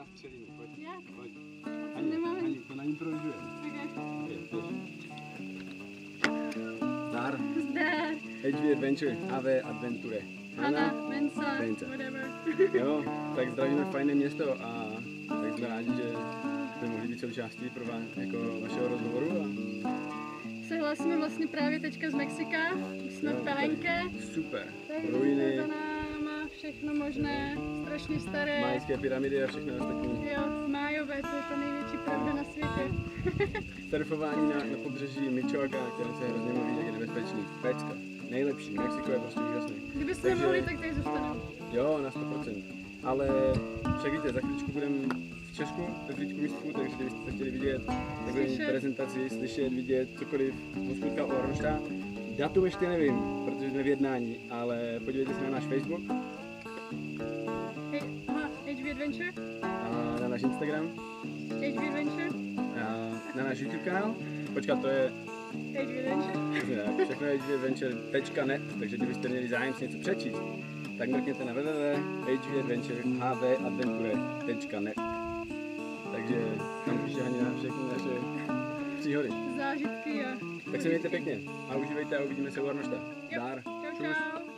na střelinu, pojď. Jak? Pojď. Nemáme. Ani, to na ní prožujeme. Zdar. Zdar. HV Adventure, AV Adventure. Hanna, Mensa, Mensa. whatever. Jo, tak zdravíme fajné město a tak jsme rádi, že jsme mohli být součástí pro vás, jako vašeho rozhovoru. Se hlásíme vlastně právě teďka z Mexika, jsme v Pelenke. Super, Takže ruiny, za náma všechno možné, strašně staré. majské pyramidy a všechno ostatní. Jo, májové, to je ta největší pravda na světě. Surfování na pobřeží Michoacán, které se hrozně mluví, jak je nebezpečný. Pecka, nejlepší, Mexiko je prostě úžasný. Kdybyste mohli, tak tady zůstanou. Jo, na 100%. Ale však víte, za chvíličku budeme v Česku, ve Zlíčku mistrů, takže kdybyste se chtěli vidět, tak budeme mít prezentaci, slyšet, vidět, cokoliv, Muskutka o Arnošta. Datum ještě nevím, protože jsme v jednání, ale podívejte se na náš Facebook. HV Adventure. A na náš Instagram. HV Adventure. A na náš YouTube kanál. Počkat, to je HV Adventure. všechno hvadventure.net, takže kdybyste měli zájem si něco přečíst, tak mrkněte na www.hvadventure.net. Takže tam píše Hani na všechny naše příhody. Zážitky a... Tak se mějte pěkně a užívejte a uvidíme se u Arnošta. Čau, čau.